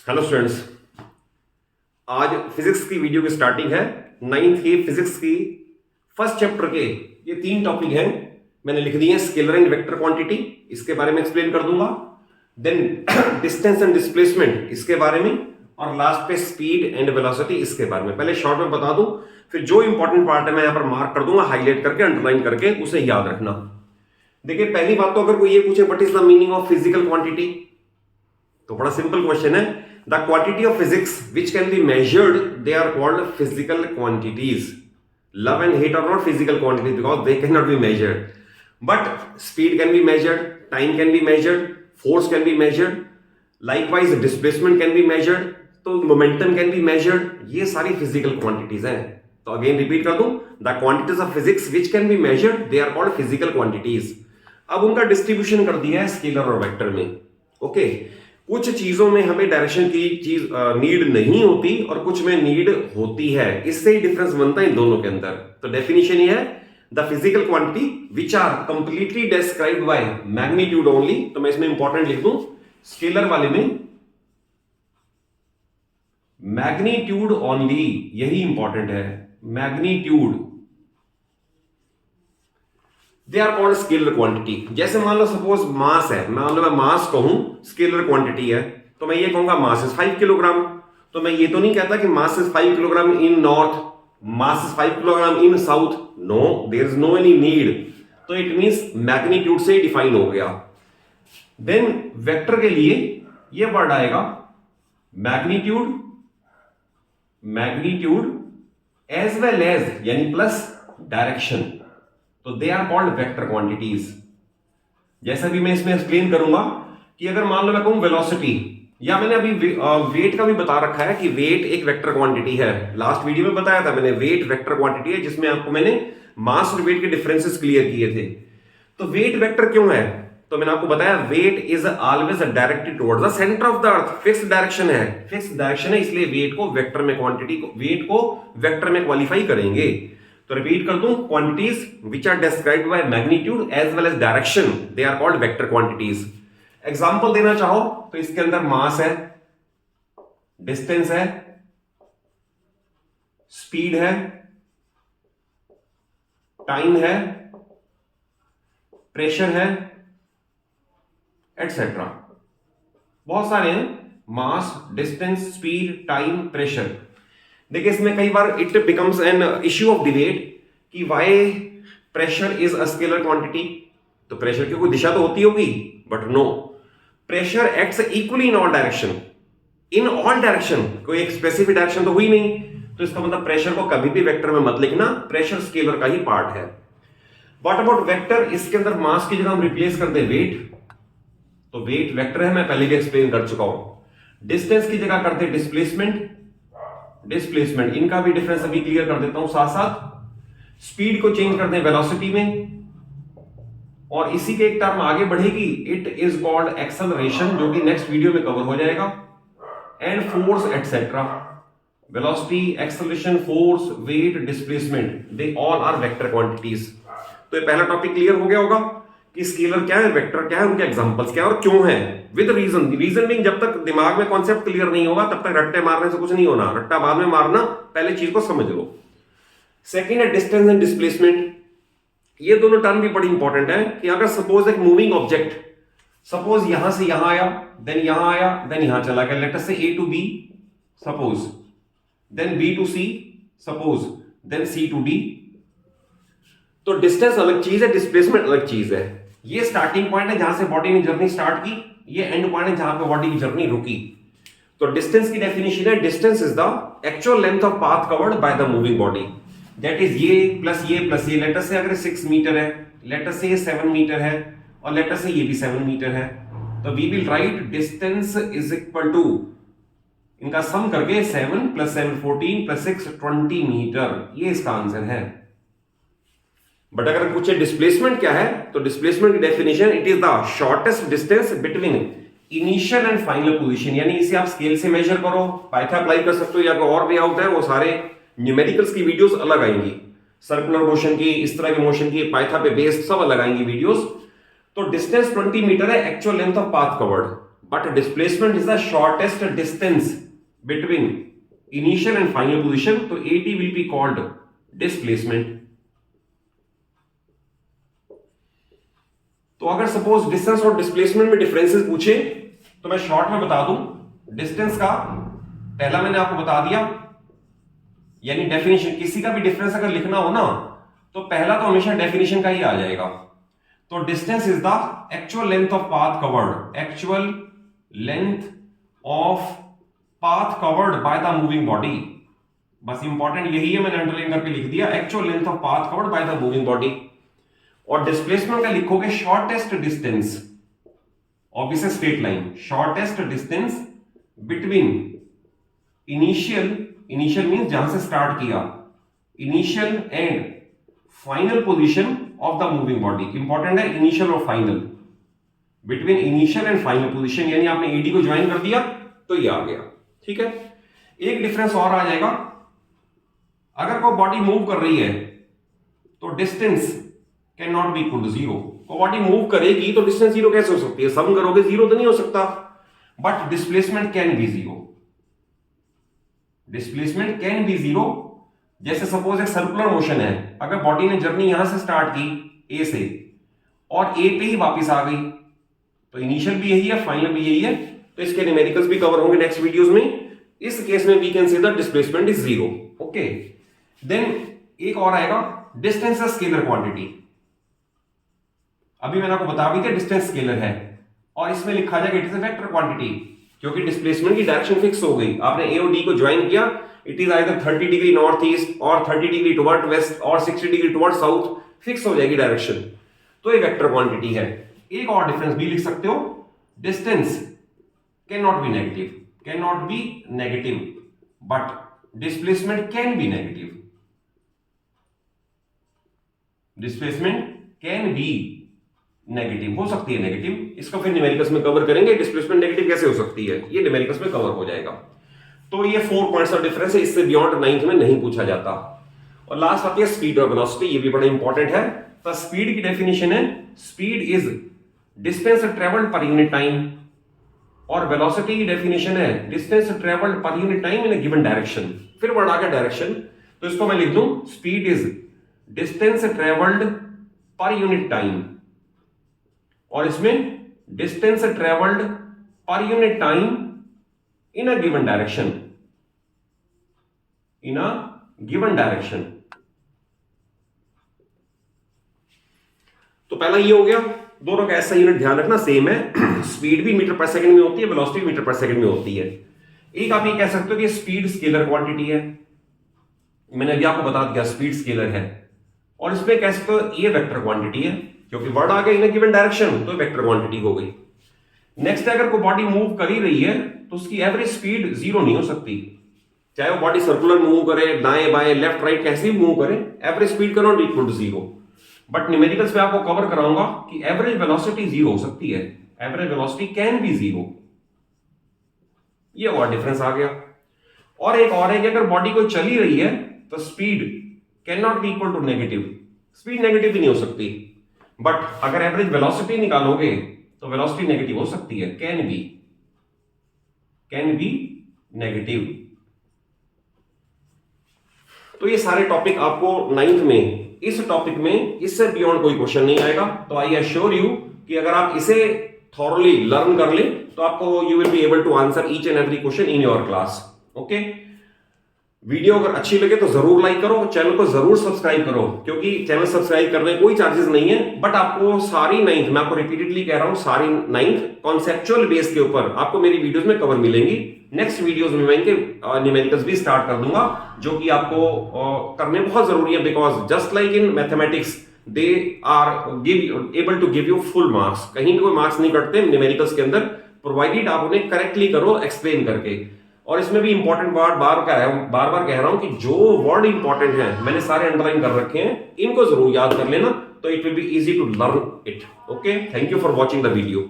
Hello students, आज physics की video की स्टार्टिंग है। 9th की फिजिक्स की फर्स्ट चैप्टर के ये 3 टॉपिक हैं, मैंने लिख दिए हैं। स्केलर एंड वेक्टर क्वांटिटी, इसके बारे में एक्सप्लेन कर दूंगा। देन डिस्टेंस एंड डिस्प्लेसमेंट, इसके बारे में। और लास्ट पे स्पीड एंड वेलोसिटी, इसके बारे में। पहले शॉर्ट में बता दूं, फिर जो इंपॉर्टेंट पार्ट है मैं यहां पर मार्क कर दूंगा, हाईलाइट करके, अंडरलाइन करके, उसे याद रखना। देखिए, पहली बात तो अगर कोई ये पूछे what is the meaning of physical quantity, तो बड़ा सिंपल क्वेश्चन है। The quantity of physics which can be measured, they are called physical quantities. Love and hate are not physical quantities because they can not be measured, but speed can be measured, time can be measured, force can be measured, likewise displacement can be measured, तो momentum can be measured. ये सारी physical quantities हैं। तो again repeat कर दूं, the quantities of physics which can be measured, they are called physical quantities. अब उनका distribution कर दिया है स्केलर और वेक्टर में। ओके, कुछ चीजों में हमें डायरेक्शन की चीज नीड नहीं होती और कुछ में नीड होती है। इससे ही डिफरेंस बनता है इन दोनों के अंदर। तो डेफिनेशन ये है, the physical quantity which are completely described by magnitude only. तो मैं इसमें इंपॉर्टेंट लिख दूं, स्केलर वाले में मैग्नीट्यूड ओनली, यही इंपॉर्टेंट है, magnitude. They are called scalar quantity. जैसे मान लो सपोज मास है, मान लो मैं मास कहूं स्केलर क्वांटिटी है, तो मैं ये कहूंगा मास इज 5 किलोग्राम। तो मैं ये तो नहीं कहता कि mass is 5 kilogram in north, mass is 5 kilogram in south. No, there is no any need. तो इट मींस मैग्नीट्यूड से डिफाइन हो गया। देन वेक्टर के लिए ये वर्ड आएगा magnitude, magnitude as well as, यानी प्लस डायरेक्शन। तो they are called vector quantities. जैसा भी मैं इसमें एक्सप्लेन करूंगा कि अगर मान लो मैं कहूं वेलोसिटी, या मैंने अभी वेट का भी बता रखा है कि वेट एक वेक्टर क्वांटिटी है। लास्ट वीडियो में बताया था मैंने, वेट वेक्टर क्वांटिटी है, जिसमें आपको मैंने मास और वेट के डिफरेंसेस क्लियर किए थे। तो वेट वेक्टर क्यों है, तो मैंने आपको बताया weight is always directed towards the centre of the earth. Fix direction है, फिक्स डायरेक्शन है, इसलिए वेट को वेक्टर में, क्वांटिटी को, वेट को वेक्टर में क्वालिफाई करेंगे। तो रिपीट कर दूं, quantities which are described by magnitude as well as direction, they are called vector quantities. Example देना चाहो तो इसके अंदर मास है, डिस्टेंस है, स्पीड है, टाइम है, प्रेशर है, एटसेट्रा। बहुत सारे हैं, mass, distance, speed, time, pressure. देखिए, इसमें कई बार it becomes an issue of debate कि why pressure is a scalar quantity. तो प्रेशर की कोई दिशा तो होती होगी, but no, pressure acts equally in all direction. In all direction, कोई एक स्पेसिफिक डायरेक्शन तो हुई नहीं। तो इसका मतलब प्रेशर को कभी भी वेक्टर में मत लिखना, प्रेशर स्केलर का ही पार्ट है। व्हाट अबाउट वेक्टर, इसके अंदर मास की जगह हम रिप्लेस कर दे वेट, तो वेट वेक्टर है, मैं पहले भी एक्सप्लेन कर चुका हूं। डिस्टेंस की जगह करते डिस्प्लेसमेंट, डिस्प्लेसमेंट, इनका भी डिफरेंस अभी क्लियर कर देता हूं साथ साथ। स्पीड को चेंज करते हैं वेलोसिटी में, और इसी के एक टर्म आगे बढ़ेगी, इट इज कॉल्ड एक्सेलरेशन, जो कि नेक्स्ट वीडियो में कवर हो जाएगा। And force et cetera, velocity, acceleration, force, weight, displacement, they all are vector quantities. तो ये पहला टॉपिक क्लियर हो गया होगा कि स्केलर क्या है, वेक्टर क्या है, उनके एग्जांपल्स क्या है और क्यों है, विद रीजन। रीजन बीइंग, जब तक दिमाग में कॉन्सेप्ट क्लियर नहीं होगा तब तक रट्टे मारने से कुछ नहीं होना। रट्टा बाद में मारना, पहले चीज को समझ लो। सेकंड है डिस्टेंस एंड डिस्प्लेसमेंट। ये दोनों टर्म भी बड़ी इंपॉर्टेंट है कि अगर सपोज एक मूविंग ऑब्जेक्ट, सपोज यहां से यहां आया, देन यहां आया, देन यहां चला गया, late us say A to B suppose, then B to C suppose, then C to D। तो डिस्टेंस अलग चीज है, डिस्प्लेसमेंट अलग चीज है। ये स्टार्टिंग पॉइंट है जहां से बॉडी ने जर्नी स्टार्ट की, ये एंड पॉइंट है जहां पे बॉडी की जर्नी रुकी। तो डिस्टेंस की डेफिनेशन है, distance is the actual length of path covered by the moving body, that is ये प्लस ये प्लस ये। लेट अस से अगर 6 मीटर है, लेट अस से ये 7 मीटर है, और लेट अस से ये भी 7 मीटर है, तो we will write distance is equal to, इनका सम करके 7 प्लस 7 14 प्लस 6 20 मीटर। ये इसका आंसर है। बट अगर पूछे डिस्प्लेसमेंट क्या है, तो डिस्प्लेसमेंट की definition, it is the shortest distance between initial and final position. यानी इसे आप स्केल से मेजर करो, पाइथा अप्लाई कर सकते हो, या कोई और वे आउट है, वो सारे न्यूमेरिकल्स की वीडियोस अलग आएंगी, सर्कुलर मोशन की, इस तरह के मोशन की, पाइथा पे बेस्ड सब अलग आएंगी वीडियोस। तो डिस्टेंस 20 मीटर है, actual length of path covered but displacement is the shortest distance between initial and final position, तो AD will be called displacement. तो अगर सपोज डिस्टेंस और डिस्प्लेसमेंट में डिफरेंसेस पूछे तो मैं शॉर्ट में बता दूं, डिस्टेंस का पहला मैंने आपको बता दिया, यानी डेफिनेशन, किसी का भी डिफरेंस अगर लिखना हो ना तो पहला तो हमेशा डेफिनेशन का ही आ जाएगा। तो distance is the actual length of path covered, actual length of path covered by the moving body. बस इंपॉर्टेंट यही है, मैंने अंडरलाइन करके लिख दिया, actual length of path covered by the moving body. और डिस्प्लेसमेंट का लिखोगे shortest distance, obviously straight line, shortest distance between initial, initial means जहां से स्टार्ट किया, initial and final position of the moving body. Important है initial और final, between initial and final position, यानी आपने एडी को ज्वाइन कर दिया तो ये आ गया। ठीक है, एक डिफरेंस और आ जाएगा, अगर कोई बॉडी मूव कर रही है तो distance can not be equal to zero. कोई बॉडी मूव करेगी तो डिस्टेंस जीरो कैसे हो सकती है, सम करोगे जीरो तो नहीं हो सकता, but displacement can B zero, displacement can B zero. जैसे सपोज एक सर्कुलर मोशन है, अगर बॉडी ने जर्नी यहां से स्टार्ट की ए से और ए पे ही वापस आ गई तो इनिशियल भी यही है, फाइनल भी यही है, तो इसके न्यूमेरिकल्स भी कवर होंगे नेक्स्ट वीडियोस में। इस केस में we can say the displacement is zero. Okay, then एक और आएगा डिस्टेंस अ स्केलर क्वांटिटी। अभी मैंने आपको बता भी दिया डिस्टेंस स्केलर है, और इसमें लिखा जाएगा it is a vector quantity, क्योंकि डिस्प्लेसमेंट की डायरेक्शन फिक्स हो गई, आपने ए और डी को ज्वाइन किया, it is either 30 degree north east और 30 डिग्री टुवर्ड वेस्ट और 60 डिग्री टुवर्ड साउथ, फिक्स हो जाएगी डायरेक्शन, तो ये वेक्टर क्वांटिटी है। एक और डिफरेंस भी लिख सकते हो, distance can not B negative, can not B negative, but displacement can B negative, displacement can B negative, हो सकती है नेगेटिव, इसको फिर न्यूमेरिकल्स में कवर करेंगे, डिस्प्लेसमेंट नेगेटिव कैसे हो सकती है ये न्यूमेरिकल्स में कवर हो जाएगा। तो ये 4 पॉइंट्स ऑफ डिफरेंस है, इससे बियॉन्ड 9th में नहीं पूछा जाता। और लास्ट आती है स्पीड और वेलोसिटी, ये भी बड़ा इंपॉर्टेंट है। तो स्पीड की डेफिनेशन है, speed is distance travelled per unit time, और वेलोसिटी की डेफिनेशन है distance travelled per unit time in a given direction. फिर वर्ड आ गया डायरेक्शन, तो इसको मैं लिख दूं, speed is distance travelled per unit time, और इसमें distance travelled per unit time in a given direction, in a given direction. तो पहला ये हो गया, दोनों का ऐसा यूनिट ध्यान रखना सेम है, स्पीड भी मीटर पर सेकंड में होती है, वेलोसिटी भी मीटर पर सेकंड में होती है। एक आप ये कह सकते हो कि स्पीड स्केलर क्वांटिटी है, मैंने अभी आपको बता दिया स्पीड स्केलर है, और इसमें कह सकते हो ये वेक्टर क्वांटिटी है, क्योंकि वर्ड आ गया इन अ गिवन डायरेक्शन, तो वेक्टर क्वांटिटी हो गई। नेक्स्ट, अगर कोई बॉडी मूव कर ही रही है तो उसकी एवरेज स्पीड जीरो नहीं हो सकती, चाहे वो बॉडी सर्कुलर मूव करे, दाएं बाएं लेफ्ट राइट कैसे भी मूव करे, एवरेज स्पीड का not equal to zero. But numericals में आपको कवर कराऊंगा कि एवरेज वेलोसिटी जीरो हो सकती है, average velocity can be zero, ये और डिफरेंस आ गया। और एक और है कि अगर बॉडी कोई चल ही रही है तो speed can not be equal to negative, speed negative भी नहीं हो सकती, बट अगर एवरेज वेलोसिटी निकालोगे तो वेलोसिटी नेगेटिव हो सकती है, कैन बी नेगेटिव। तो ये सारे टॉपिक आपको 9th में, इस टॉपिक में इससे बियॉन्ड कोई क्वेश्चन नहीं आएगा। तो आई एश्योर यू कि अगर आप इसे थॉरली लर्न कर ले तो आपको you will be able to answer each and every question in your class. Okay, video अगर अच्छी लगे तो जरूर लाइक करो, चैनल को जरूर सब्सक्राइब करो, क्योंकि चैनल सब्सक्राइब करने कोई चार्जेस नहीं है, बट आपको सारी 9th, मैं आपको रिपीटेडली कह रहा हूं, सारी 9th कॉन्सेप्चुअल बेस के ऊपर आपको मेरी वीडियोस में कवर मिलेंगी। नेक्स्ट वीडियोस में मैं इनके न्यूमेरिकल्स भी स्टार्ट कर दूंगा, जो कि आपको करने बहुत जरूरी है, because just like in mathematics they are able to give you full marks, कहीं भी कोई मार्क्स नहीं कटते न्यूमेरिकल्स के अंदर, प्रोवाइडेड आप उन्हें करेक्टली करो एक्सप्लेन करके। और इसमें भी इंपॉर्टेंट वर्ड बार बार कह रहा हूं कि जो वर्ड इंपॉर्टेंट है मैंने सारे अंडरलाइन कर रखे हैं, इनको जरूर याद कर लेना, तो it will be easy to learn it. Okay, thank you for watching the video.